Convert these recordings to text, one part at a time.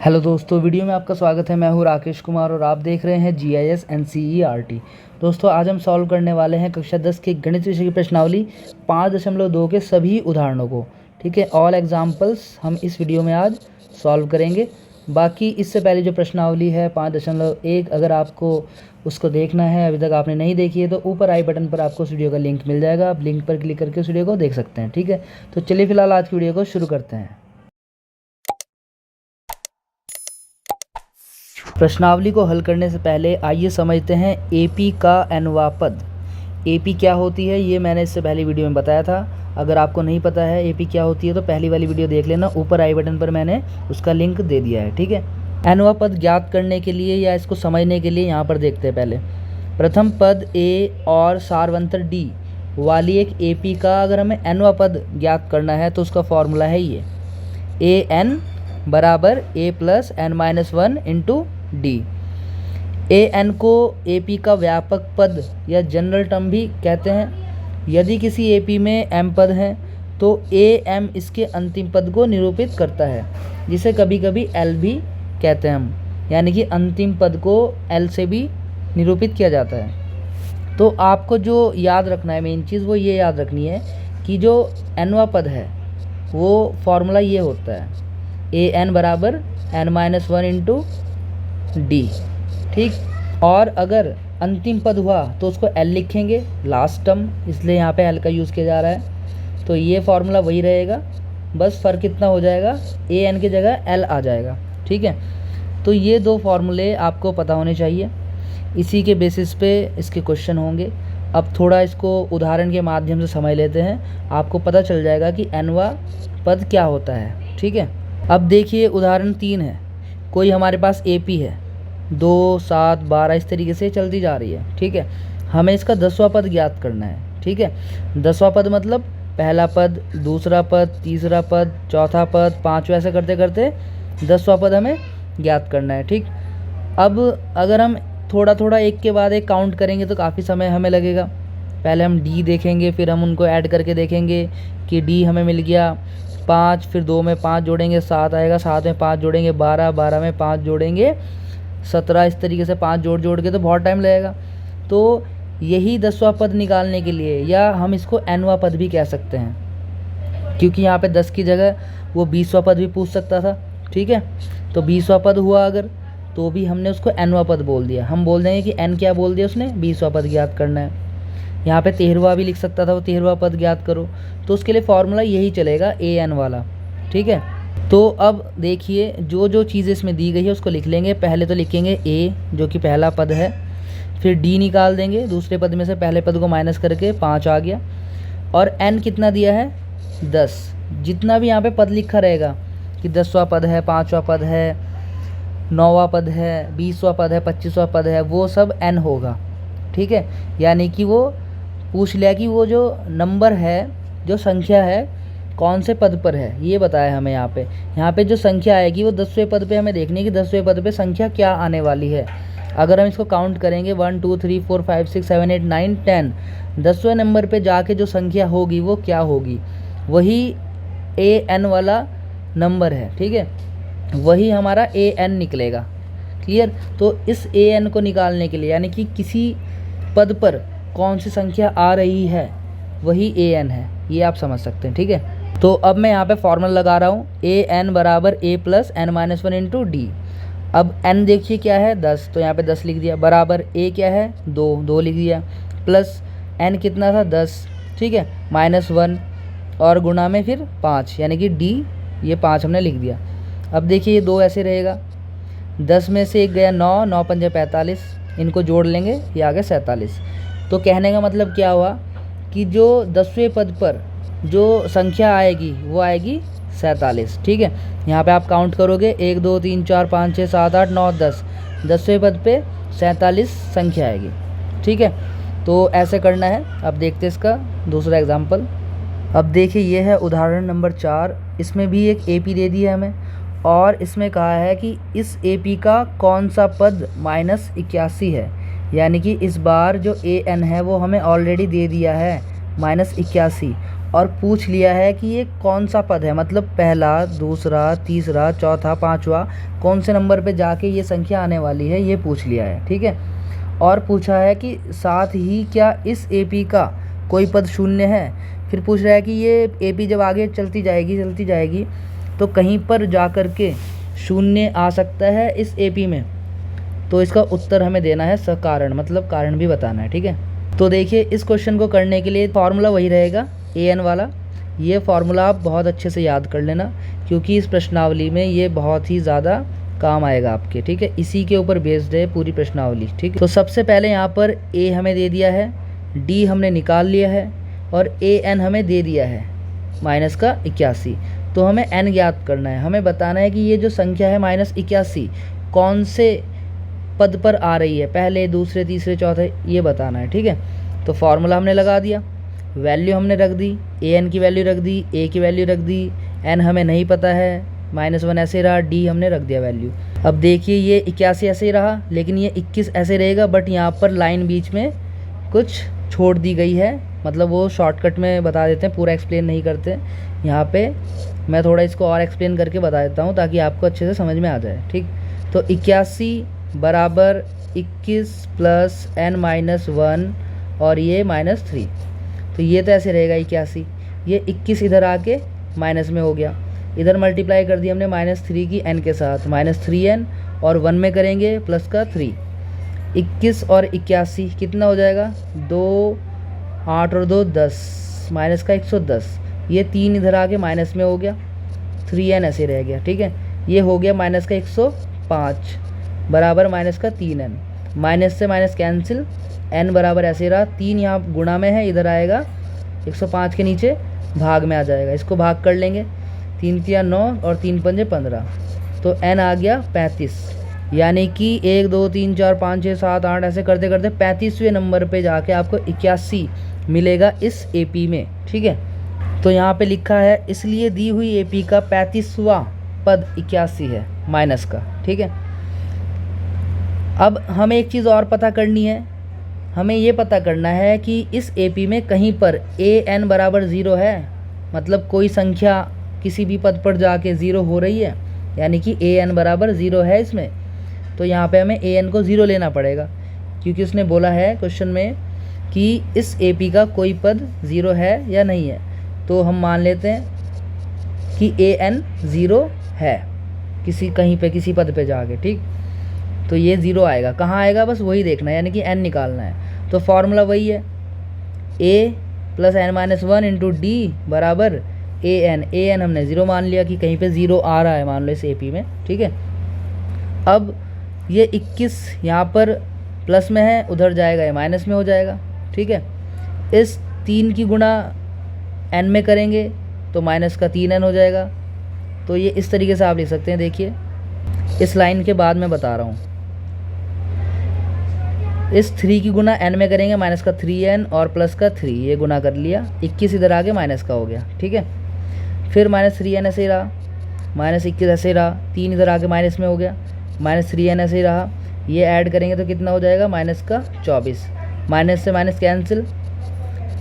Hello दोस्तों, video में आपका स्वागत है। मैं हूं राकेश कुमार और आप देख रहे हैं GIS NCERT। दोस्तों, आज हम सॉल्व करने वाले हैं कक्षा 10 के गणित विषय की प्रश्नावली 5.2 के सभी उदाहरणों को। ठीक है, ऑल एग्जाम्पल्स हम इस वीडियो में आज सॉल्व करेंगे। बाकी इससे पहले जो प्रश्नावली है 5.1, अगर आपको उसको देखना है, अभी तक आपने नहीं देखी है, तो ऊपर आई बटन पर आपको उस वीडियो का लिंक मिल जाएगा। आप लिंक पर क्लिक करके उस वीडियो को देख सकते हैं। ठीक है, तो चलिए फिलहाल आज की वीडियो को शुरू करते हैं। प्रश्नावली को हल करने से पहले आइए समझते हैं AP का nवां पद। AP क्या होती है ये मैंने इससे पहले वीडियो में बताया था। अगर आपको नहीं पता है AP क्या होती है तो पहली वाली वीडियो देख लेना, ऊपर आई बटन पर मैंने उसका लिंक दे दिया है। ठीक है, nवां पद ज्ञात करने के लिए या इसको समझने के लिए यहाँ पर देखते हैं। पहले प्रथम पद A और सारवंतर D वाली एक AP का अगर हमें nवां पद ज्ञात करना है तो उसका फॉर्मूला है ये AN बराबर A plus n-1 into D. AN को AP का व्यापक पद या जनरल टर्म भी कहते हैं। यदि किसी AP में m पद हैं तो AM इसके अंतिम पद को निरूपित करता है, जिसे कभी कभी L भी कहते हैं हम, यानी कि अंतिम पद को L से भी निरूपित किया जाता है। तो आपको जो याद रखना है, मेन चीज़ वो ये याद रखनी है कि जो nवां पद है वो फॉर्मूला ये होता है AN बराबर n-1 इंटू डी। ठीक, और अगर अंतिम पद हुआ तो उसको L लिखेंगे, लास्ट टर्म, इसलिए यहाँ पे L का यूज़ किया जा रहा है। तो ये फॉर्मूला वही रहेगा, बस फ़र्क कितना हो जाएगा, AN की जगह L आ जाएगा। ठीक है, तो ये दो फार्मूले आपको पता होने चाहिए, इसी के बेसिस पे इसके क्वेश्चन होंगे। अब थोड़ा इसको उदाहरण के माध्यम से समझ लेते हैं, आपको पता चल जाएगा कि nवां पद क्या होता है। ठीक है, अब देखिए उदाहरण 3 है। कोई हमारे पास AP है, 2, 7, 12 इस तरीके से चलती जा रही है। ठीक है, हमें इसका 10वां पद ज्ञात करना है। ठीक है, 10वां पद मतलब पहला पद, दूसरा पद, तीसरा पद, चौथा पद, पाँचवा, ऐसे करते करते 10वां पद हमें ज्ञात करना है। ठीक, अब अगर हम थोड़ा थोड़ा एक के बाद एक काउंट करेंगे तो काफ़ी समय हमें लगेगा। पहले हम D देखेंगे, फिर हम उनको ऐड करके देखेंगे कि D हमें मिल गया 5, फिर 2 में 5 जोड़ेंगे 7 आएगा, 7 में 5 जोड़ेंगे 12, 12 में 5 जोड़ेंगे 17, इस तरीके से 5 जोड़ जोड़ के तो बहुत टाइम लगेगा। तो यही 10वां पद निकालने के लिए, या हम इसको nवां पद भी कह सकते हैं, क्योंकि यहाँ पे 10 की जगह वो 20वां पद भी पूछ सकता था। ठीक है, तो 20वां पद हुआ अगर, तो भी हमने उसको nवां पद बोल दिया। हम बोल देंगे कि n क्या बोल दिया उसने, 20वां पद ज्ञात करना है। यहाँ पे 13वां भी लिख सकता था, वो 13वां पद ज्ञात करो, तो उसके लिए फॉर्मूला यही चलेगा AN वाला। ठीक है, तो अब देखिए जो जो चीज़ें इसमें दी गई है उसको लिख लेंगे। पहले तो लिखेंगे A जो कि पहला पद है, फिर D निकाल देंगे, दूसरे पद में से पहले पद को माइनस करके 5 आ गया, और N कितना दिया है 10। जितना भी यहाँ पे पद लिखा रहेगा कि 10वां पद है, 5वां पद है, 9वां पद है, 20वां पद है, 25वां पद है, वो सब N होगा। ठीक है, यानी कि वो पूछ लिया कि वो जो नंबर है, जो संख्या है, कौन से पद पर है, ये बताया हमें। यहाँ पे जो संख्या आएगी वो 10वें पद पे हमें देखनी है कि 10वें पद पे संख्या क्या आने वाली है। अगर हम इसको काउंट करेंगे 1 2 3 4 5 6 7 8 9 10, 10वें नंबर पे जाके जो संख्या होगी वो क्या होगी, वही AN वाला नंबर है। ठीक है, वही हमारा AN निकलेगा। क्लियर, तो इस AN को निकालने के लिए, यानी कि किसी पद पर कौन सी संख्या आ रही है, वही AN है, ये आप समझ सकते हैं। ठीक है, तो अब मैं यहाँ पे फॉर्मूला लगा रहा हूँ AN बराबर A plus n-1 into D. अब N देखिए क्या है 10, तो यहाँ पे 10 लिख दिया, बराबर A क्या है 2 लिख दिया, प्लस N कितना था 10। ठीक है, -1 और गुणा में फिर 5, यानी कि D, ये 5 हमने लिख दिया। अब देखिए ये 2 ऐसे रहेगा, 10 में से 1 गया 9, 9 पंजे 45, इनको जोड़ लेंगे, ये आ गया 47। तो कहने का मतलब क्या हुआ कि जो 10वें पद पर जो संख्या आएगी वो आएगी 47। ठीक है, यहाँ पे आप काउंट करोगे 1 2 3 4 5 6 7 8 9 10, 10वें पद पे 47 संख्या आएगी। ठीक है, तो ऐसे करना है। अब देखते हैं इसका दूसरा एग्जाम्पल। अब देखिए ये है उदाहरण नंबर 4। इसमें भी एक AP दे दी है हमें, और इसमें कहा है कि इस AP का कौन सा पद -81 है, यानी कि इस बार जो AN है वो हमें ऑलरेडी दे दिया है -81, और पूछ लिया है कि ये कौन सा पद है, मतलब पहला, दूसरा, तीसरा, चौथा, पांचवा, कौन से नंबर पे जाके ये संख्या आने वाली है, ये पूछ लिया है। ठीक है। और पूछा है कि साथ ही क्या इस AP का कोई पद शून्य है। फिर पूछ रहा है कि ये AP जब आगे चलती जाएगी तो कहीं पर जा कर के शून्य आ सकता है इस AP में। तो इसका उत्तर हमें देना है सकारण, मतलब कारण भी बताना है। ठीक है। तो देखिए, इस क्वेश्चन को करने के लिए फॉर्मूला वही रहेगा AN वाला। ये फार्मूला आप बहुत अच्छे से याद कर लेना, क्योंकि इस प्रश्नावली में ये बहुत ही ज़्यादा काम आएगा आपके। ठीक है। इसी के ऊपर बेस्ड है पूरी प्रश्नावली। ठीक है। तो सबसे पहले यहाँ पर A हमें दे दिया है, D हमने निकाल लिया है और AN हमें दे दिया है -81। तो हमें N ज्ञात करना है। हमें बताना है कि ये जो संख्या है -81 कौन से पद पर आ रही है, पहले, दूसरे, तीसरे, चौथे, ये बताना है। ठीक है। तो फार्मूला हमने लगा दिया, वैल्यू हमने रख दी, AN की वैल्यू रख दी, A की वैल्यू रख दी, N हमें नहीं पता है, -1 ऐसे रहा, D हमने रख दिया वैल्यू। अब देखिए, ये 81 ऐसे ही रहा, लेकिन ये 21 ऐसे रहेगा, बट यहाँ पर लाइन बीच में कुछ छोड़ दी गई है, मतलब वो शॉर्टकट में बता देते हैं, पूरा एक्सप्लेन नहीं करते। यहाँ पे मैं थोड़ा इसको और एक्सप्लेन करके बता देता हूँ ताकि आपको अच्छे से समझ में आ जाए। ठीक। तो 81 बराबर 21 प्लस N-1 और ये -3। तो ये तो ऐसे रहेगा 81, ये 21 इधर आके माइनस में हो गया, इधर मल्टीप्लाई कर दिया हमने -3 की N के साथ, -3N और 1 में करेंगे प्लस का 3। 21 और 81 कितना हो जाएगा, 2, 8 और 2 10, माइनस का 110। ये 3 इधर आके माइनस में हो गया, 3N ऐसे रह गया। ठीक है। ये हो गया माइनस का 105 बराबर माइनस का 3N, माइनस से माइनस कैंसिल, N बराबर ऐसे रहा, 3 यहाँ गुणा में है, इधर आएगा 105 के नीचे भाग में आ जाएगा। इसको भाग कर लेंगे, 3 तिया 9 और 3 पंजे 15, तो N आ गया 35। यानी कि 1 2 3 4 5 6 7 8 ऐसे करते करते 35वें नंबर पे जाके आपको 81 मिलेगा इस AP में। ठीक है। तो यहाँ पे लिखा है, इसलिए दी हुई AP का 35वां पद 81 है माइनस का। ठीक है। अब हमें एक चीज़ और पता करनी है, हमें ये पता करना है कि इस AP में कहीं पर AN बराबर 0 है, मतलब कोई संख्या किसी भी पद पर जाके 0 हो रही है, यानी कि AN बराबर 0 है इसमें। तो यहाँ पे हमें AN को 0 लेना पड़ेगा, क्योंकि उसने बोला है क्वेश्चन में कि इस AP का कोई पद 0 है या नहीं है। तो हम मान लेते हैं कि AN 0 है कहीं पे किसी पद पे जाके। ठीक। तो ये 0 आएगा, कहाँ आएगा बस वही देखना है, यानी कि N निकालना है। तो फॉर्मूला वही है, A plus N-1 into D बराबर AN हमने 0 मान लिया कि कहीं पे 0 आ रहा है मान लो इस AP में। ठीक है। अब ये 21 यहाँ पर प्लस में है, उधर जाएगा ये माइनस में हो जाएगा। ठीक है। इस 3 की गुणा N में करेंगे तो माइनस का 3N हो जाएगा। तो ये इस तरीके से आप लिख सकते हैं। देखिए, इस लाइन के बाद मैं बता रहा हूँ, इस 3 की गुना N में करेंगे, माइनस का 3N और प्लस का 3, ये गुना कर लिया, 21 इधर आगे माइनस का हो गया। ठीक है। फिर -3N ऐसे ही रहा, -21 ऐसे रहा, 3 इधर आगे माइनस में हो गया, -3N ऐसे ही रहा। ये ऐड करेंगे तो कितना हो जाएगा, माइनस का 24, माइनस से माइनस कैंसिल,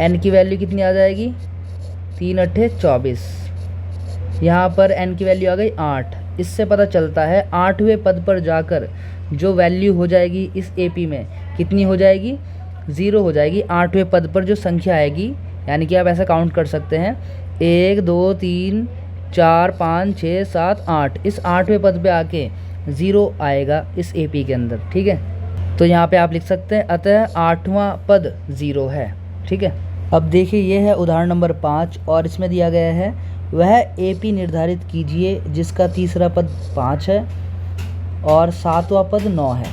N की वैल्यू कितनी आ जाएगी, 3 8 24। यहाँ पर N की वैल्यू आ गई 8। इससे पता चलता है 8वें पद पर जाकर जो वैल्यू हो जाएगी इस AP में कितनी हो जाएगी, 0 हो जाएगी। 8वें पद पर जो संख्या आएगी, यानी कि आप ऐसा काउंट कर सकते हैं 1 2 3 4 5 6 7 8, इस 8वें पद पे आके 0 आएगा इस AP के अंदर। ठीक है। तो यहाँ पे आप लिख सकते हैं, अतः 8वां पद 0 है। ठीक है। अब देखिए, ये है उदाहरण नंबर 5 और इसमें दिया गया है, वह AP निर्धारित कीजिए जिसका तीसरा पद 5 है और 7वां पद 9 है।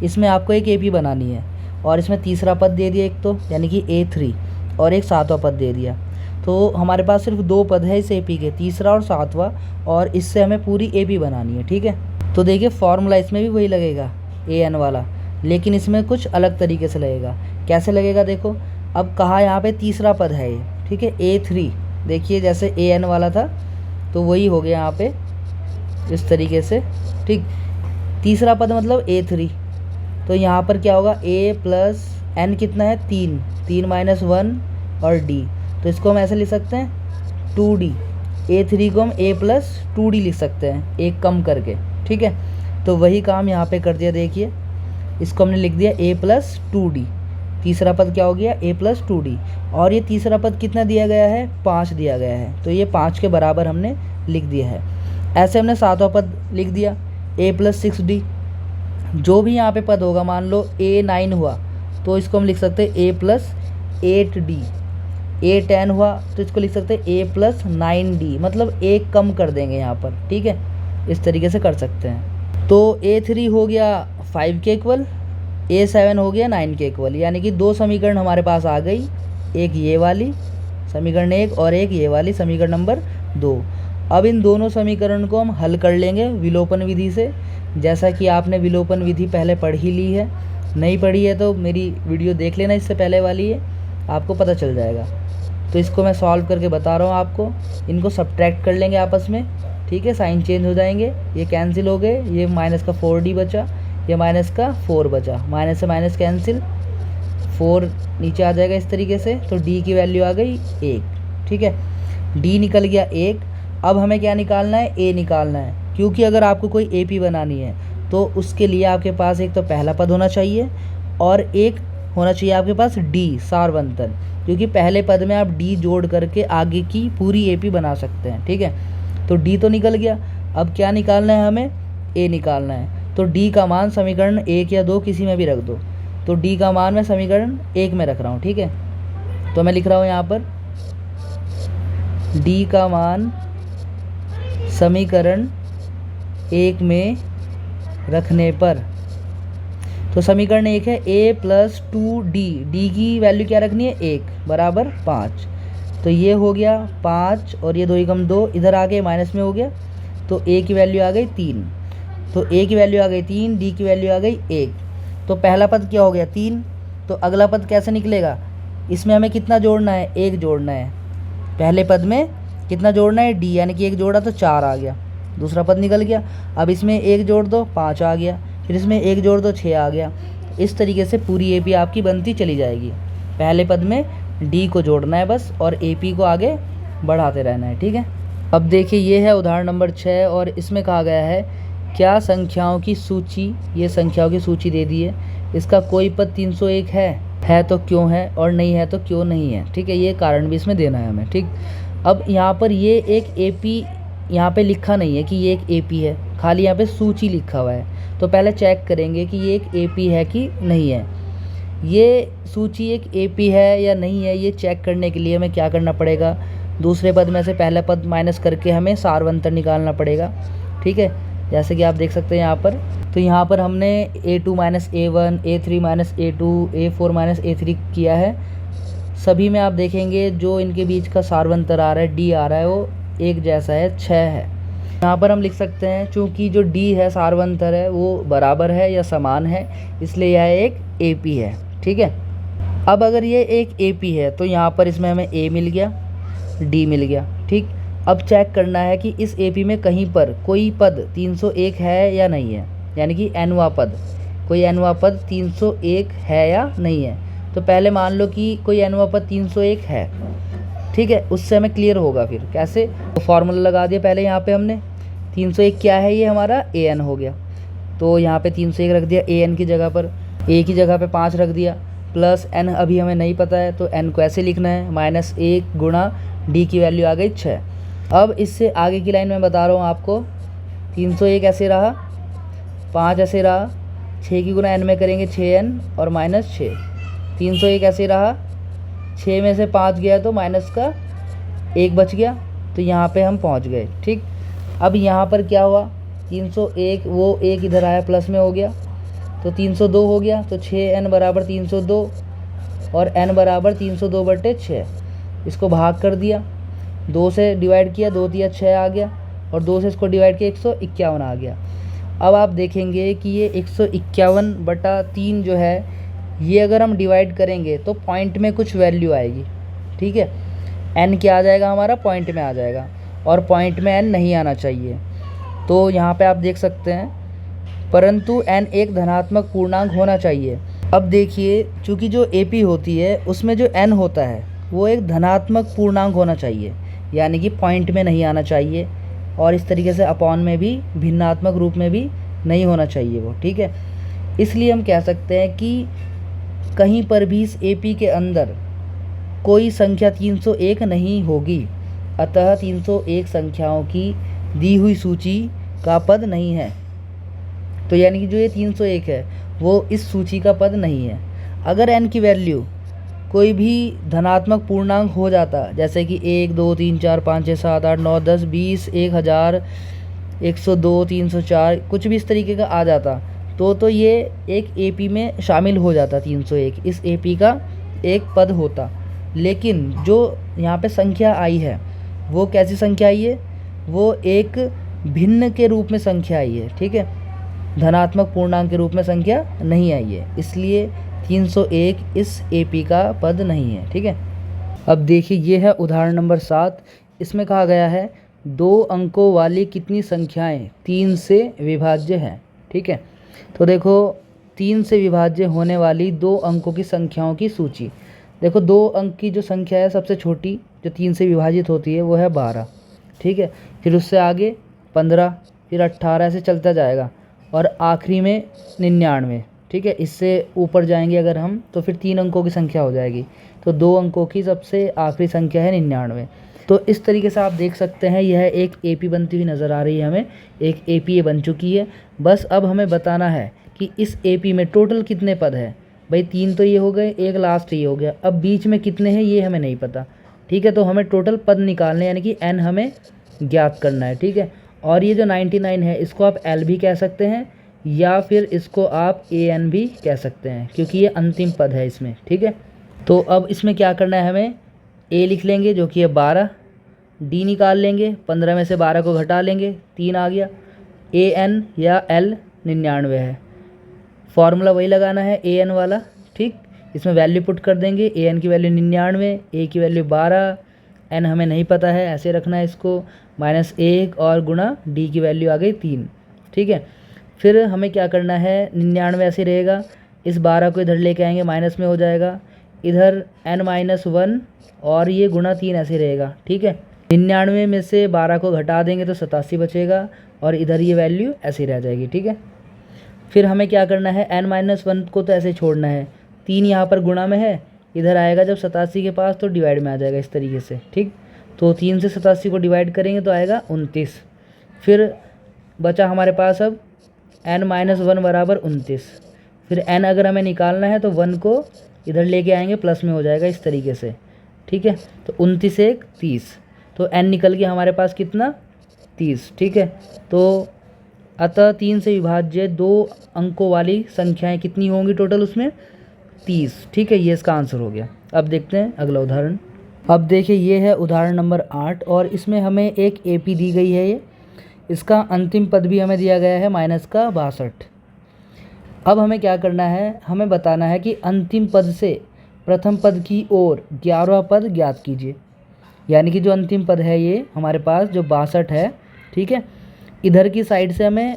इसमें आपको एक AP बनानी है और इसमें तीसरा पद दे दिया एक, तो यानी कि A3, और एक 7वां पद दे दिया। तो हमारे पास सिर्फ 2 पद है इस AP के, तीसरा और 7वां, और इससे हमें पूरी AP बनानी है। ठीक है। तो देखिए, फॉर्मूला इसमें भी वही लगेगा AN वाला, लेकिन इसमें कुछ अलग तरीके से लगेगा। कैसे लगेगा देखो, अब कहा यहाँ पे तीसरा पद है ये। ठीक है। A3, देखिए जैसे AN वाला था तो वही हो गया यहाँ पे इस तरीके से। ठीक। तीसरा पद मतलब A3, तो यहाँ पर क्या होगा, A प्लस N कितना है, 3 3 -1 और D, तो इसको हम ऐसे लिख सकते हैं 2D। A3 को हम A+2D लिख सकते हैं, एक कम करके, ठीक है। तो वही काम यहाँ पे कर दिया, देखिए इसको हमने लिख दिया A+2D। तीसरा पद क्या हो गया, A+2D। और ये तीसरा पद कितना दिया गया है, 5 दिया गया है, तो ये 5 के बराबर हमने लिख दिया है। ऐसे हमने सातवां पद लिख दिया A+6D। जो भी यहाँ पे पद होगा, मान लो A9 हुआ तो इसको हम लिख सकते हैं A+8D। A10 हुआ तो इसको लिख सकते हैं A+9D, मतलब एक कम कर देंगे यहाँ पर, ठीक है। इस तरीके से कर सकते हैं। तो A3 हो गया 5 के इक्वल, A7 हो गया 9 के इक्वल, यानी कि 2 समीकरण हमारे पास आ गई, एक ये वाली समीकरण 1 और एक ये वाली समीकरण नंबर 2। अब इन दोनों समीकरण को हम हल कर लेंगे विलोपन विधि से। जैसा कि आपने विलोपन विधि पहले पढ़ ही ली है, नहीं पढ़ी है तो मेरी वीडियो देख लेना, इससे पहले वाली है, आपको पता चल जाएगा। तो इसको मैं सॉल्व करके बता रहा हूँ आपको। इनको सब्ट्रैक्ट कर लेंगे आपस में, ठीक है, साइन चेंज हो जाएंगे, ये कैंसिल हो गए, ये माइनस का 4D बचा, ये माइनस का 4 बचा, माइनस से माइनस कैंसिल, 4 नीचे आ जाएगा इस तरीके से। तो D की वैल्यू आ गई 1, ठीक है, D निकल गया 1। अब हमें क्या निकालना है, A निकालना है, क्योंकि अगर आपको कोई AP बनानी है तो उसके लिए आपके पास एक तो पहला पद होना चाहिए और एक होना चाहिए आपके पास D सारवंतन, क्योंकि पहले पद में आप D जोड़ करके आगे की पूरी AP बना सकते हैं, ठीक है। तो D तो निकल गया, अब क्या निकालना है हमें, A निकालना है। तो D का मान समीकरण 1 या 2 किसी में भी रख दो। तो D का मान मैं समीकरण 1 में रख रहा हूँ, ठीक है। तो मैं लिख रहा हूँ यहाँ पर D का मान समीकरण 1 में रखने पर, तो समीकरण 1 है A+2D, D की वैल्यू क्या रखनी है, 1 बराबर 5। तो ये हो गया 5 और ये 2 एकम 2, इधर आ गए माइनस में हो गया, तो A की वैल्यू आ गई 3। तो A की वैल्यू आ गई 3, D की वैल्यू आ गई 1। तो पहला पद क्या हो गया 3, तो अगला पद कैसे निकलेगा, इसमें हमें कितना जोड़ना है, 1 जोड़ना है। पहले पद में कितना जोड़ना है, D, यानी कि 1 जोड़ा तो 4 आ गया, दूसरा पद निकल गया। अब इसमें 1 जोड़ दो 5 आ गया, फिर इसमें 1 जोड़ दो 6 आ गया। इस तरीके से पूरी AP आपकी बनती चली जाएगी। पहले पद में D को जोड़ना है बस और AP को आगे बढ़ाते रहना है, ठीक है। अब देखिए ये है उदाहरण नंबर 6 और इसमें कहा गया है क्या संख्याओं की सूची, ये संख्याओं की सूची दे दी है, इसका कोई पद 301 है तो क्यों है और नहीं है तो क्यों नहीं है, ठीक है। ये कारण भी इसमें देना है हमें, ठीक। अब यहाँ पर ये एक AP यहाँ पे लिखा नहीं है कि ये एक AP है, खाली यहाँ पे सूची लिखा हुआ है। तो पहले चेक करेंगे कि ये एक AP है कि नहीं है। ये सूची एक AP है या नहीं है, ये चेक करने के लिए हमें क्या करना पड़ेगा, दूसरे पद में से पहला पद माइनस करके हमें सारवंतर निकालना पड़ेगा, ठीक है। जैसे कि आप देख सकते हैं यहाँ पर, तो यहाँ पर हमने A2 - A1, A3 - A2, A4 - A3 किया है। सभी में आप देखेंगे जो इनके बीच का सारवंतर आ रहा है, D आ रहा है, वो एक जैसा है, 6 है। यहाँ पर हम लिख सकते हैं चूँकि जो D है सारवंतर है वो बराबर है या समान है, इसलिए यह एक AP है, ठीक है। अब अगर ये एक AP है तो यहाँ पर इसमें हमें A मिल गया, D मिल गया, ठीक। अब चेक करना है कि इस AP में कहीं पर कोई पद 301 है या नहीं है, यानी कि nवां पद, कोई nवां पद 301 है या नहीं है। तो पहले मान लो कि कोई nवां पद 301 है, ठीक है, उससे हमें क्लियर होगा। फिर कैसे, तो फॉर्मूला लगा दिया पहले, यहाँ पे हमने 301 क्या है, ये हमारा AN हो गया, तो यहाँ पे 301 रख दिया AN की जगह पर, A की जगह पे 5 रख दिया, प्लस N अभी हमें नहीं पता है तो N को ऐसे लिखना है, -1 गुणा D की वैल्यू आ गई 6। अब इससे आगे की लाइन में बता रहा हूँ आपको, 301 ऐसे रहा, 5 ऐसे रहा, 6 की गुणा N में करेंगे 6N और -6, 301 ऐसे रहा, 6 में से 5 गया तो माइनस का 1 बच गया, तो यहाँ पे हम पहुँच गए, ठीक। अब यहाँ पर क्या हुआ, 301 वो 1 इधर आया प्लस में हो गया तो 302 हो गया, तो 6N बराबर 302 और N बराबर 302/6। इसको भाग कर दिया, 2 से डिवाइड किया, 2 दिया 6 आ गया और 2 से इसको डिवाइड किया 151 आ गया। अब आप देखेंगे कि ये 151/3 जो है, ये अगर हम डिवाइड करेंगे तो पॉइंट में कुछ वैल्यू आएगी, ठीक है। N क्या आ जाएगा हमारा, पॉइंट में आ जाएगा और पॉइंट में N नहीं आना चाहिए। तो यहाँ पे आप देख सकते हैं, परंतु N एक धनात्मक पूर्णांक होना चाहिए। अब देखिए, चूँकि जो AP होती है उसमें जो N होता है वो एक धनात्मक पूर्णांक होना चाहिए, यानी कि पॉइंट में नहीं आना चाहिए, और इस तरीके से अपॉन में भी भिन्नात्मक रूप में भी नहीं होना चाहिए वो, ठीक है। इसलिए हम कह सकते हैं कि कहीं पर भी इस AP के अंदर कोई संख्या 301 नहीं होगी, अतः 301 संख्याओं की दी हुई सूची का पद नहीं है। तो यानी कि जो ये 301 है वो इस सूची का पद नहीं है। अगर n की वैल्यू कोई भी धनात्मक पूर्णांक हो जाता, जैसे कि 1 2 3 4 5 6 7 8 9 10 20 1000 102 304 कुछ भी इस तरीके का आ जाता, तो ये एक AP में शामिल हो जाता, 301 इस AP का एक पद होता। लेकिन जो यहाँ पे संख्या आई है वो कैसी संख्या आई है, वो एक भिन्न के रूप में संख्या आई है, ठीक है, धनात्मक पूर्णांक के रूप में संख्या नहीं आई है, इसलिए 301 इस AP का पद नहीं है, ठीक है। अब देखिए ये है उदाहरण नंबर 7। इसमें कहा गया है 2 अंकों वाली कितनी संख्याएं 3 से विभाज्य हैं, ठीक है। तो देखो 3 से विभाज्य होने वाली 2 अंकों की संख्याओं की सूची। देखो 2 अंक की जो संख्या है सबसे छोटी जो 3 से विभाजित होती है वो है 12, ठीक है। फिर उससे आगे 15, फिर 18 ऐसे चलता जाएगा, और आखिरी में 99, ठीक है। इससे ऊपर जाएंगे अगर हम तो फिर 3 अंकों की संख्या हो जाएगी, तो 2 अंकों की सबसे आखिरी संख्या है 99। तो इस तरीके से आप देख सकते हैं यह एक AP बनती हुई नज़र आ रही है, हमें एक AP ये बन चुकी है। बस अब हमें बताना है कि इस AP में टोटल कितने पद है। भाई 3 तो ये हो गए, एक लास्ट ये हो गया, अब बीच में कितने हैं ये हमें नहीं पता, ठीक है। तो हमें टोटल पद निकालने यानी कि n हमें ज्ञात करना है, ठीक है। और ये जो 99 है इसको आप L भी कह सकते हैं, या फिर इसको आप AN भी कह सकते हैं, क्योंकि ये अंतिम पद है इसमें, ठीक है। तो अब इसमें क्या करना है, हमें A लिख लेंगे जो कि है 12, D निकाल लेंगे, 15 में से 12 को घटा लेंगे, 3 आ गया, AN या L 99 है, फॉर्मूला वही लगाना है AN वाला, ठीक। इसमें वैल्यू पुट कर देंगे, AN की वैल्यू 99, A की वैल्यू 12, N हमें नहीं पता है, ऐसे रखना है इसको, -1 और गुणा D की वैल्यू आ गई 3, ठीक है। फिर हमें क्या करना है, 99 ऐसे रहेगा, इस 12 को इधर लेके आएंगे, माइनस में हो जाएगा, इधर n-1 और ये गुणा 3 ऐसे रहेगा, ठीक है। 99 में से 12 को घटा देंगे तो 87 बचेगा, और इधर ये वैल्यू ऐसी रह जाएगी, ठीक है। फिर हमें क्या करना है, n-1 को तो ऐसे छोड़ना है, 3 यहाँ पर गुणा में है, इधर आएगा जब 87 के पास तो डिवाइड में आ जाएगा इस तरीके से, ठीक। तो 3 से 87 को डिवाइड करेंगे तो आएगा 29। फिर बचा हमारे पास अब n-1 बराबर 29। फिर n अगर हमें निकालना है तो 1 को इधर लेके आएंगे, प्लस में हो जाएगा इस तरीके से, ठीक है। तो 29 1 30, तो n निकल गया हमारे पास कितना, 30, ठीक है। तो अतः 3 से विभाज्य 2 अंकों वाली संख्याएं कितनी होंगी टोटल उसमें, 30, ठीक है। ये इसका आंसर हो गया। अब देखते हैं अगला उदाहरण। अब देखिए ये है उदाहरण नंबर 8, और इसमें हमें एक AP दी गई है, ये इसका अंतिम पद भी हमें दिया गया है -62। अब हमें क्या करना है, हमें बताना है कि अंतिम पद से प्रथम पद की ओर 11वां पद ज्ञात कीजिए। यानी कि जो अंतिम पद है ये हमारे पास जो 62 है, ठीक है, इधर की साइड से हमें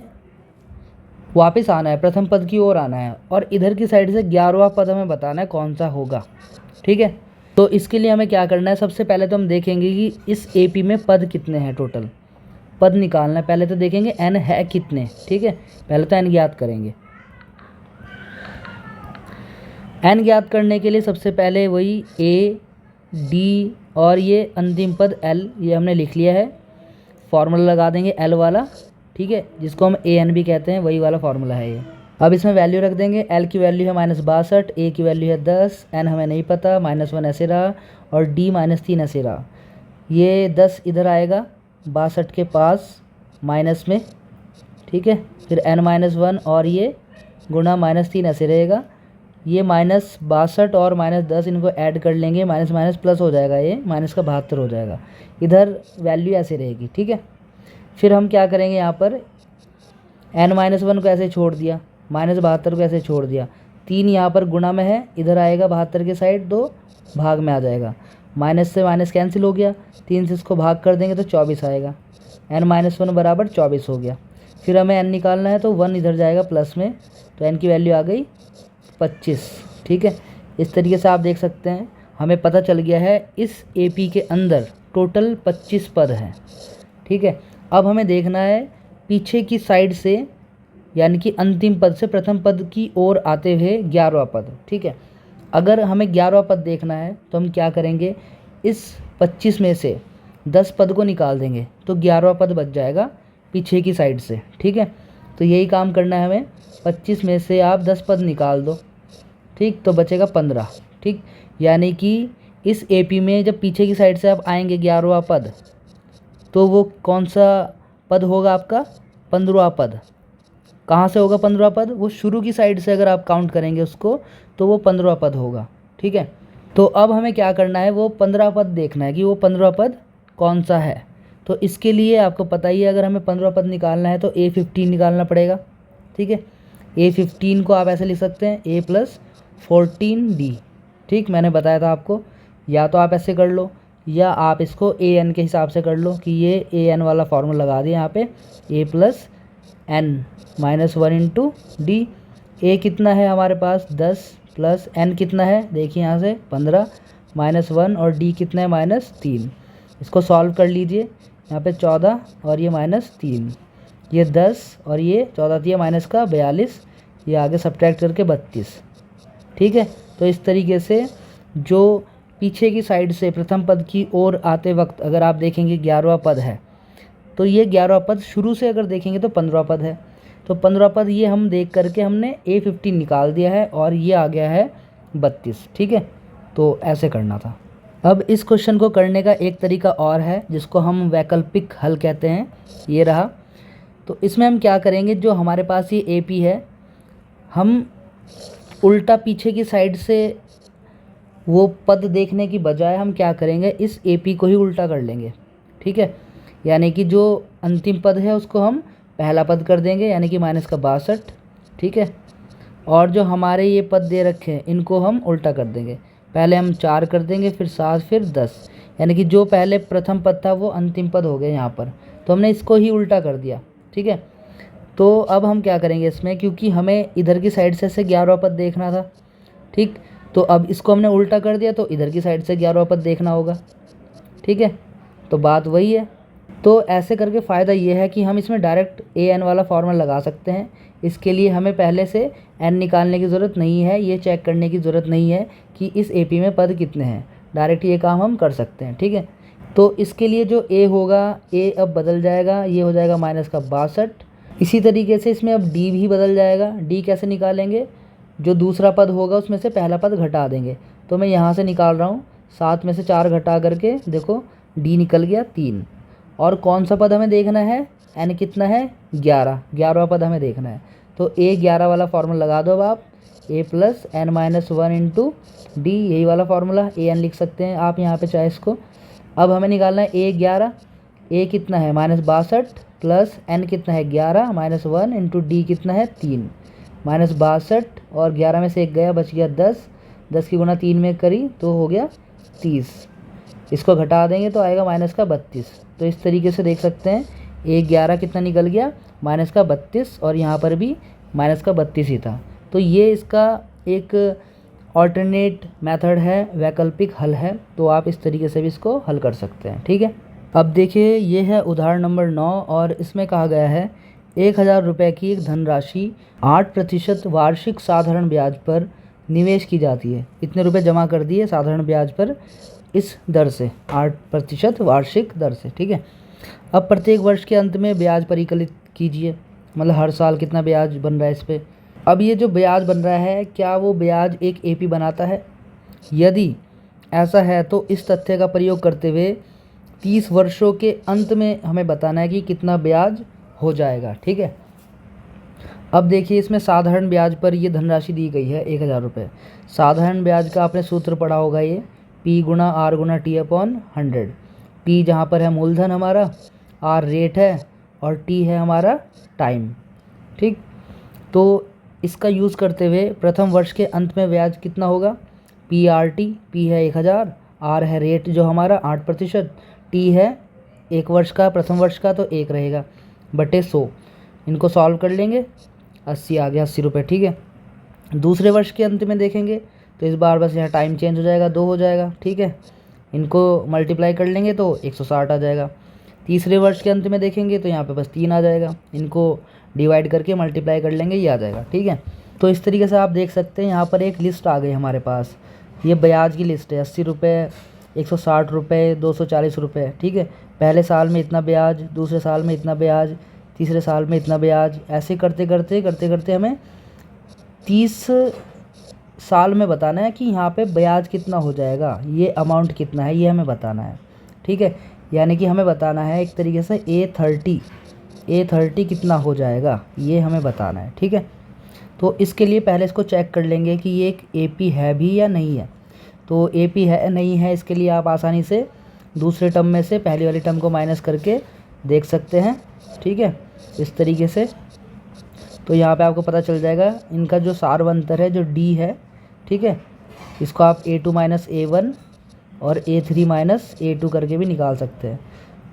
वापस आना है, प्रथम पद की ओर आना है, और इधर की साइड से 11वां पद हमें बताना है कौन सा होगा, ठीक है। तो इसके लिए हमें क्या करना है, सबसे पहले तो हम देखेंगे कि इस AP में पद कितने हैं, टोटल पद निकालना है। पहले तो देखेंगे n है कितने, ठीक है, पहले तो n ज्ञात करेंगे। n ज्ञात करने के लिए सबसे पहले वही A D और ये अंतिम पद L ये हमने लिख लिया है, फार्मूला लगा देंगे L वाला, ठीक है, जिसको हम AN भी कहते हैं, वही वाला फार्मूला है ये। अब इसमें वैल्यू रख देंगे, L की वैल्यू है -62, A की वैल्यू है 10, N हमें नहीं पता, -1 ऐसे रहा, और D -3 ऐसे रहा। ये 10 इधर आएगा 62 के पास माइनस में, ठीक है। फिर n-1 और ये गुणा -3 ऐसे रहेगा, ये -62 और -10 इनको ऐड कर लेंगे, माइनस माइनस प्लस हो जाएगा, ये माइनस का 72 हो जाएगा, इधर वैल्यू ऐसे रहेगी, ठीक है। फिर हम क्या करेंगे, यहाँ पर n-1 को ऐसे छोड़ दिया, -72 को ऐसे छोड़ दिया, 3 यहाँ पर गुणा में है, इधर आएगा 72 के साइड, 2 भाग में आ जाएगा, माइनस से माइनस कैंसिल हो गया, 3 से इसको भाग कर देंगे तो 24 आएगा, n-1 बराबर 24 हो गया। फिर हमें n निकालना है तो 1 इधर जाएगा प्लस में, तो n की वैल्यू आ गई 25, ठीक है। इस तरीके से आप देख सकते हैं हमें पता चल गया है इस एपी के अंदर टोटल 25 पद हैं। ठीक है, अब हमें देखना है पीछे की साइड से, यानी कि अंतिम पद से प्रथम पद की ओर आते हुए 11वां पद। ठीक है, अगर हमें 11वां पद देखना है तो हम क्या करेंगे, इस 25 में से 10 पद को निकाल देंगे तो 11वां पद बच जाएगा पीछे की साइड से। ठीक है, तो यही काम करना है हमें। 25 में से आप 10 पद निकाल दो, ठीक, तो बचेगा 15। ठीक, यानी कि इस एपी में जब पीछे की साइड से आप आएंगे 11वां पद, तो वो कौन सा पद होगा आपका, 15वां पद। कहाँ से होगा 15वां पद, वो शुरू की साइड से अगर आप काउंट करेंगे उसको तो वो 15वां पद होगा। ठीक है, तो अब हमें क्या करना है, वो 15 पद देखना है कि वो 15वां पद कौन सा है। तो इसके लिए आपको पता ही है, अगर हमें 15वां पद निकालना है तो A15 निकालना पड़ेगा। ठीक है, A15 को आप ऐसे लिख सकते हैं A + 14D। ठीक, मैंने बताया था आपको, या तो आप ऐसे कर लो या आप इसको AN के हिसाब से कर लो कि ये AN वाला फॉर्मूला लगा दिया यहाँ पे, A + N - 1 × D। A कितना है हमारे पास 10 + N कितना है, देखिए यहाँ से 15 - 1, और D कितना है -3। इसको सॉल्व कर लीजिए, यहाँ पे 14 और ये -3, ये 10 और ये 14 दिया माइनस का 42, ये आगे सब्ट्रैक्ट करके 32। ठीक है, तो इस तरीके से जो पीछे की साइड से प्रथम पद की ओर आते वक्त अगर आप देखेंगे 11वां पद है, तो ये 11वां पद शुरू से अगर देखेंगे तो 15वां पद है। तो 15वां पद ये हम देख करके हमने A15 निकाल दिया है और ये आ गया है 32। ठीक है, तो ऐसे करना था। अब इस क्वेश्चन को करने का एक तरीका और है जिसको हम वैकल्पिक हल कहते हैं, ये रहा। तो इसमें हम क्या करेंगे, जो हमारे पास ये AP है, हम उल्टा पीछे की साइड से वो पद देखने की बजाय हम क्या करेंगे, इस AP को ही उल्टा कर लेंगे। ठीक है, यानी कि जो अंतिम पद है उसको हम पहला पद कर देंगे, यानी कि -62। ठीक है, और जो हमारे ये पद दे रखे हैं इनको हम उल्टा कर देंगे, पहले हम 4 कर देंगे, फिर 7, फिर 10, यानी कि जो पहले प्रथम पद था वो अंतिम पद हो गया यहाँ पर, तो हमने इसको ही उल्टा कर दिया। ठीक है, तो अब हम क्या करेंगे इसमें, क्योंकि हमें इधर की साइड से 11वां पद देखना था। ठीक, तो अब इसको हमने उल्टा कर दिया तो इधर की साइड से 11वां पद देखना होगा। ठीक है, तो बात वही है। तो ऐसे करके फ़ायदा ये है कि हम इसमें डायरेक्ट AN वाला फॉर्मूला लगा सकते हैं। इसके लिए हमें पहले से N निकालने की ज़रूरत नहीं है, ये चेक करने की ज़रूरत नहीं है कि इस AP में पद कितने हैं, डायरेक्ट ये काम हम कर सकते हैं। ठीक है, तो इसके लिए जो A होगा, A अब बदल जाएगा, ये हो जाएगा -62। इसी तरीके से इसमें अब D भी बदल जाएगा। D कैसे निकालेंगे, जो दूसरा पद होगा उसमें से पहला पद घटा देंगे। तो मैं यहाँ से निकाल रहा हूँ, 7 में से 4 घटा करके देखो D निकल गया 3। और कौन सा पद हमें देखना है, N कितना है 11, 11वां पद हमें देखना है। तो A11 वाला फार्मूला लगा दो अब आप, A + N - 1 × D, यही वाला फार्मूला AN लिख सकते हैं आप यहाँ पे चाहे इसको। अब हमें निकालना है A11, A कितना है -62 + N कितना है 11 - 1 × D कितना है 3, -62 और 11 में से 1 गया, बच गया 10, 10 की गुणा 3 में करी तो हो गया 30। इसको घटा देंगे तो आएगा -32। तो इस तरीके से देख सकते हैं A11 कितना निकल गया, -32, और यहाँ पर भी -32 ही था। तो ये इसका एक ऑल्टरनेट मेथड है, वैकल्पिक हल है। तो आप इस तरीके से भी इसको हल कर सकते हैं। ठीक है, अब देखिए ये है उदाहरण नंबर 9, और इसमें कहा गया है 1000 रुपये की एक धनराशि 8% वार्षिक साधारण ब्याज पर निवेश की जाती है। इतने रुपए जमा कर दिए साधारण ब्याज पर इस दर से, 8% वार्षिक दर से। ठीक है, अब प्रत्येक वर्ष के अंत में ब्याज परिकलित कीजिए, मतलब हर साल कितना ब्याज बन रहा है इस पर। अब ये जो ब्याज बन रहा है, क्या वो ब्याज एक AP बनाता है? यदि ऐसा है तो इस तथ्य का प्रयोग करते हुए 30 वर्षों के अंत में हमें बताना है कि कितना ब्याज हो जाएगा। ठीक है, अब देखिए इसमें साधारण ब्याज पर ये धनराशि दी गई है 1000 रुपये। साधारण ब्याज का आपने सूत्र पढ़ा होगा, ये P × R × T/100। P जहाँ पर है मूलधन हमारा, R रेट है और T है हमारा टाइम। ठीक, तो इसका यूज़ करते हुए प्रथम वर्ष के अंत में ब्याज कितना होगा, PRT, P है 1000, R है रेट जो हमारा 8%, T है 1 वर्ष का, प्रथम वर्ष का तो 1 रहेगा, बटे 100। इनको सॉल्व कर लेंगे, 80 आ गया, 80 रुपये। ठीक है, दूसरे वर्ष के अंत में देखेंगे तो इस बार बस यहाँ टाइम चेंज हो जाएगा, 2 हो जाएगा, ठीक है। इनको मल्टीप्लाई कर लेंगे तो 160 आ जाएगा। तीसरे वर्ष के अंत में देखेंगे तो यहाँ पे बस 3 आ जाएगा, इनको डिवाइड करके मल्टीप्लाई कर लेंगे, ये आ जाएगा, ठीक है। तो इस तरीके से आप देख सकते हैं यहाँ पर एक लिस्ट आ गई हमारे पास। ये ब्याज की लिस्ट है, 80 रुपये, 160 रुपये, 240 रुपये, ठीक है। पहले साल में इतना ब्याज, दूसरे साल में इतना ब्याज, तीसरे साल में इतना ब्याज, ऐसे करते करते हमें 30 साल में बताना है कि यहाँ पे ब्याज कितना हो जाएगा, ये अमाउंट कितना है, ये हमें बताना है, ठीक है। यानी कि हमें बताना है एक तरीके से A30 कितना हो जाएगा, ये हमें बताना है, ठीक है। तो इसके लिए पहले इसको चेक कर लेंगे कि ये एक AP है भी या नहीं है। तो AP है नहीं है, इसके लिए आप आसानी से दूसरे टर्म में से पहली वाली टर्म को माइनस करके देख सकते हैं, ठीक है, इस तरीके से। तो यहाँ पे आपको पता चल जाएगा इनका जो सारवंतर है, जो D है, ठीक है, इसको आप A2 माइनस A1 और A3 माइनस A2 करके भी निकाल सकते हैं।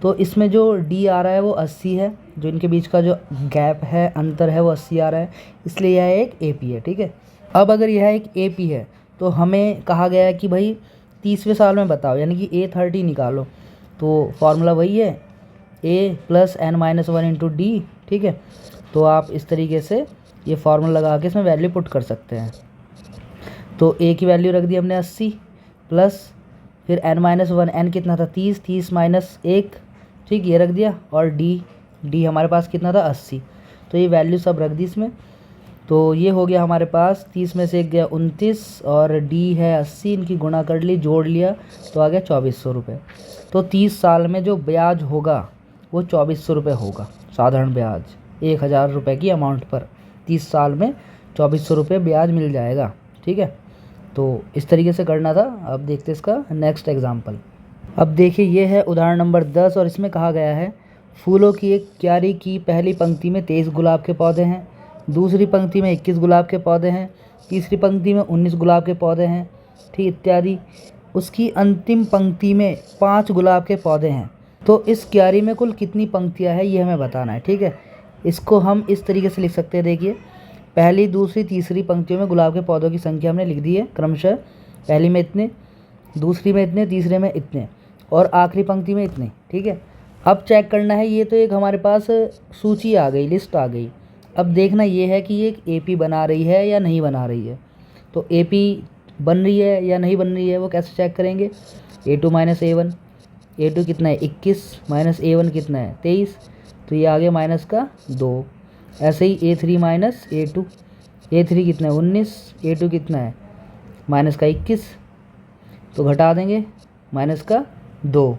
तो इसमें जो D आ रहा है वो 80 है, जो इनके बीच का जो गैप है, अंतर है, वो 80 आ रहा है, इसलिए यह एक AP है, ठीक है। अब अगर यह एक AP है तो हमें कहा गया है कि भाई 30वें साल में बताओ, यानी कि A30 निकालो। तो फॉर्मूला वही है A + n-1 इंटू D, ठीक है। तो आप इस तरीके से ये फार्मूला लगा के इसमें वैल्यू पुट कर सकते हैं। तो A की वैल्यू रख दी हमने 80 प्लस फिर n-1, n कितना था 30 माइनस 1, ठीक, ये रख दिया, और D हमारे पास कितना था 80। तो ये वैल्यू सब रख दी इसमें। तो ये हो गया हमारे पास 30 में से 1 गया 29 और D है 80, इनकी गुणा कर ली, जोड़ लिया, तो आ गया 2400 रुपये। तो 30 साल में जो ब्याज होगा वो 2400 रुपये होगा, साधारण ब्याज 1000 रुपये की अमाउंट पर 30 साल में 2400 रुपये ब्याज मिल जाएगा, ठीक है। तो इस तरीके से करना था। अब देखते इसका नेक्स्ट एग्जाम्पल। अब देखिए ये है उदाहरण नंबर 10 और इसमें कहा गया है फूलों की एक क्यारी की पहली पंक्ति में 23 गुलाब के पौधे हैं, दूसरी पंक्ति में 21 गुलाब के पौधे हैं, तीसरी पंक्ति में 19 गुलाब के पौधे हैं, ठीक, इत्यादि। उसकी अंतिम पंक्ति में 5 गुलाब के पौधे हैं। तो इस क्यारी में कुल कितनी पंक्तियां हैं ये हमें बताना है, ठीक है। इसको हम इस तरीके से लिख सकते हैं, देखिए पहली, दूसरी, तीसरी पंक्तियों में गुलाब के पौधों की संख्या हमने लिख दी है क्रमशः। पहली में इतने, दूसरी में इतने, तीसरे में इतने और आखिरी पंक्ति में इतने, ठीक है। अब चेक करना है, ये तो एक हमारे पास सूची आ गई, लिस्ट आ गई। अब देखना ये है कि ये एक AP बना रही है या नहीं बना रही है। तो AP बन रही है या नहीं बन रही है वो कैसे चेक करेंगे। A2 माइनस A1, A2 कितना है 21 माइनस A1 कितना है 23, तो ये आ गया माइनस का 2। ऐसे ही A3 माइनस A2, A3 कितना है 19, A2 कितना है माइनस का 21, तो घटा देंगे माइनस का 2।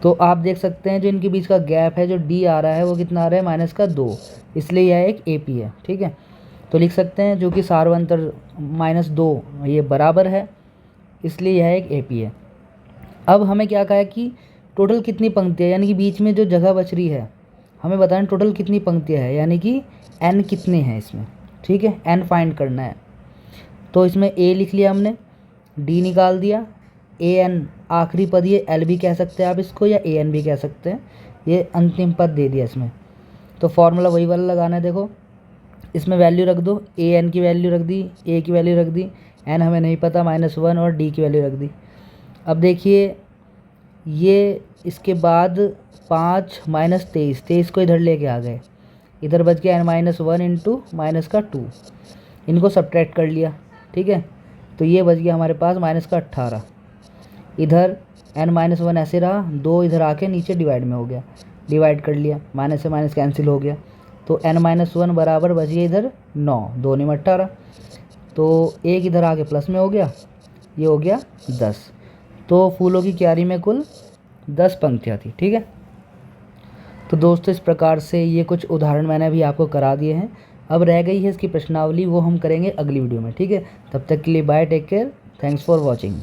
तो आप देख सकते हैं जो इनके बीच का गैप है, जो D आ रहा है, वो कितना आ रहा है माइनस का 2, इसलिए यह एक AP है, ठीक है। तो लिख सकते हैं जो कि सारवंतर -2 ये बराबर है, इसलिए यह एक AP है। अब हमें क्या कहा है कि टोटल कितनी पंक्तियाँ, यानी कि बीच में जो जगह बच रही है हमें बताना टोटल कितनी पंक्तियाँ है, यानी कि N कितने हैं इसमें, ठीक है, N फाइंड करना है। तो इसमें A लिख लिया हमने, D निकाल दिया, AN आखिरी पद, ये L भी कह सकते हैं आप इसको, या AN भी कह सकते हैं, ये अंतिम पद दे दिया इसमें। तो फॉर्मूला वही वाला लगाना है, देखो इसमें वैल्यू रख दो, AN की वैल्यू रख दी, A की वैल्यू रख दी, N हमें नहीं पता -1 और D की वैल्यू रख दी। अब देखिए ये इसके बाद 5 माइनस 23 को इधर लेके आ गए, इधर बच गया n-1 इंटू माइनस का 2, इनको सब्ट्रैक्ट कर लिया, ठीक है। तो ये बच गया हमारे पास माइनस का 18, इधर n-1 ऐसे रहा, 2 इधर आके नीचे डिवाइड में हो गया, डिवाइड कर लिया, माइनस से माइनस कैंसिल हो गया, तो n-1 बराबर बच गया इधर 9, 2 में 18, तो 1 इधर आके प्लस में हो गया, ये हो गया 10। तो फूलों की क्यारी में कुल 10 पंक्तियाँ थी, ठीक है। तो दोस्तों इस प्रकार से ये कुछ उदाहरण मैंने अभी आपको करा दिए हैं। अब रह गई है इसकी प्रश्नावली, वो हम करेंगे अगली वीडियो में, ठीक है। तब तक के लिए bye, take care, thanks for watching.